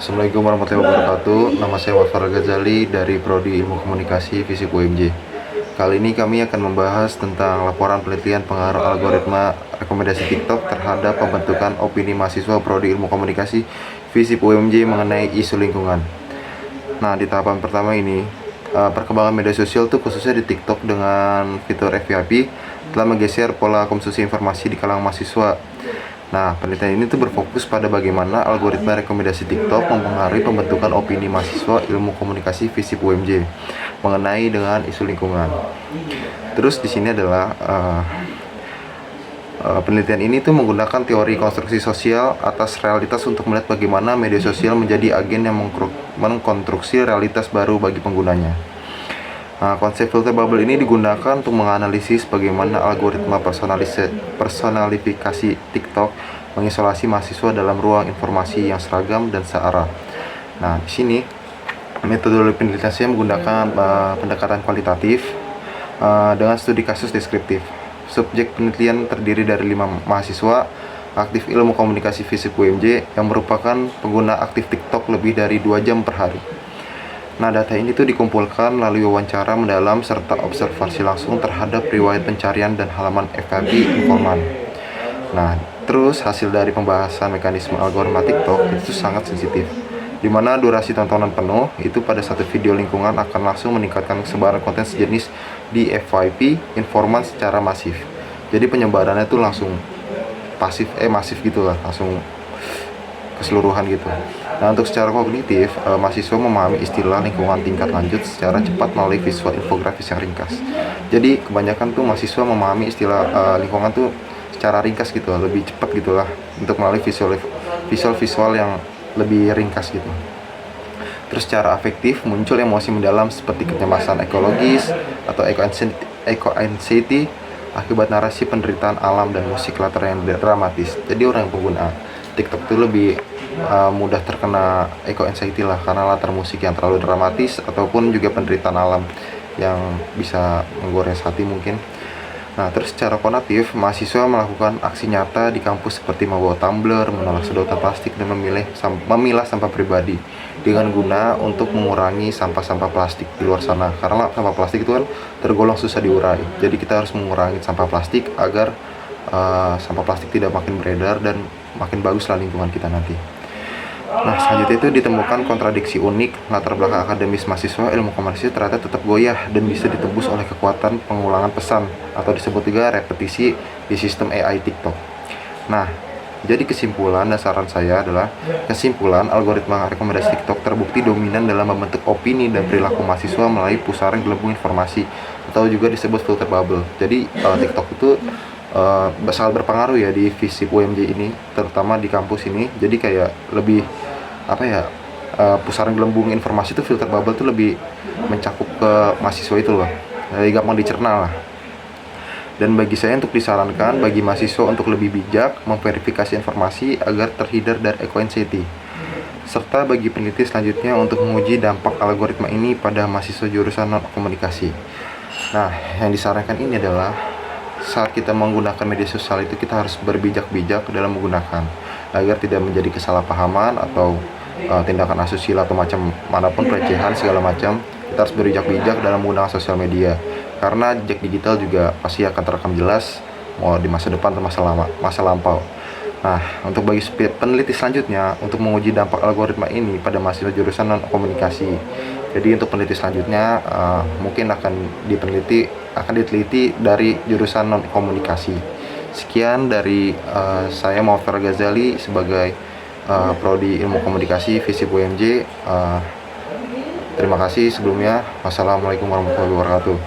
Assalamualaikum warahmatullahi wabarakatuh. Nama saya Wafar Ghazali dari Prodi Ilmu Komunikasi Fisip UMJ. Kali ini kami akan membahas tentang laporan penelitian pengaruh algoritma rekomendasi TikTok terhadap pembentukan opini mahasiswa Prodi Ilmu Komunikasi Fisip UMJ mengenai isu lingkungan. Nah, di tahapan pertama ini, perkembangan media sosial tuh khususnya di TikTok dengan fitur FYP telah menggeser pola konsumsi informasi di kalangan mahasiswa. Nah, penelitian ini tuh berfokus pada bagaimana algoritma rekomendasi TikTok mempengaruhi pembentukan opini mahasiswa ilmu komunikasi Fisip UMJ mengenai dengan isu lingkungan. Terus di sini adalah penelitian ini tuh menggunakan teori konstruksi sosial atas realitas untuk melihat bagaimana media sosial menjadi agen yang mengkonstruksi realitas baru bagi penggunanya. Nah, konsep filter bubble ini digunakan untuk menganalisis bagaimana algoritma personalifikasi TikTok mengisolasi mahasiswa dalam ruang informasi yang seragam dan searah. Nah, di sini metodologi penelitian saya menggunakan pendekatan kualitatif dengan studi kasus deskriptif. Subjek penelitian terdiri dari 5 mahasiswa aktif ilmu komunikasi Fisip UMJ yang merupakan pengguna aktif TikTok lebih dari 2 jam per hari. Nah, data ini tuh dikumpulkan melalui wawancara mendalam serta observasi langsung terhadap riwayat pencarian dan halaman FYP informan. Nah, terus hasil dari pembahasan mekanisme algoritma TikTok itu sangat sensitif, di mana durasi tontonan penuh itu pada satu video lingkungan akan langsung meningkatkan sebaran konten sejenis di FYP informan secara masif. Jadi penyebarannya tuh langsung masif gitu lah, langsung keseluruhan gitu. Nah, untuk secara kognitif, mahasiswa memahami istilah lingkungan tingkat lanjut secara cepat melalui visual infografis yang ringkas. Jadi kebanyakan tuh mahasiswa memahami istilah lingkungan tuh secara ringkas gitu, lebih cepat gitulah untuk melalui visual yang lebih ringkas gitu. Terus secara afektif muncul emosi mendalam seperti kecemasan ekologis atau eco-anxiety akibat narasi penderitaan alam dan musik latar yang dramatis. Jadi orang yang pengguna TikTok itu lebih mudah terkena eco-anxiety lah karena latar musik yang terlalu dramatis ataupun juga penderitaan alam yang bisa menggores hati mungkin. Nah, terus secara konatif, mahasiswa melakukan aksi nyata di kampus seperti membawa tumbler, menolak sedotan plastik, dan memilah sampah pribadi dengan guna untuk mengurangi sampah-sampah plastik di luar sana. Karena sampah plastik itu kan tergolong susah diurai, jadi kita harus mengurangi sampah plastik agar sampah plastik tidak makin beredar dan makin baguslah lingkungan kita nanti. Nah, selanjutnya itu ditemukan kontradiksi unik. Latar belakang akademis mahasiswa ilmu komunikasi ternyata tetap goyah dan bisa ditembus oleh kekuatan pengulangan pesan atau disebut juga repetisi di sistem AI TikTok. Nah, jadi kesimpulan dan saran saya adalah kesimpulan algoritma rekomendasi TikTok terbukti dominan dalam membentuk opini dan perilaku mahasiswa melalui pusaran gelembung informasi atau juga disebut filter bubble. Jadi TikTok itu sangat berpengaruh ya di Fisip UMJ ini, terutama di kampus ini. Jadi kayak lebih pusaran gelembung informasi itu filter bubble tuh lebih mencakup ke mahasiswa itu loh, jadi gampang dicerna lah. Dan bagi saya untuk disarankan bagi mahasiswa untuk lebih bijak memverifikasi informasi agar terhindar dari eco-anxiety, serta bagi peneliti selanjutnya untuk menguji dampak algoritma ini pada mahasiswa jurusan non komunikasi. Nah, yang disarankan ini adalah saat kita menggunakan media sosial itu kita harus berbijak-bijak dalam menggunakan agar tidak menjadi kesalahpahaman atau tindakan asusila atau macam manapun pelecehan segala macam. Kita harus berbijak-bijak dalam menggunakan sosial media karena jejak digital juga pasti akan terekam jelas mau di masa depan atau masa lampau. Nah, untuk bagi peneliti selanjutnya untuk menguji dampak algoritma ini pada mahasiswa jurusan non komunikasi. Jadi untuk peneliti selanjutnya mungkin akan diteliti dari jurusan non komunikasi. Sekian dari saya Muhammad Ghazali sebagai Prodi Ilmu Komunikasi Fisip UMJ. Terima kasih sebelumnya. Wassalamualaikum warahmatullahi wabarakatuh.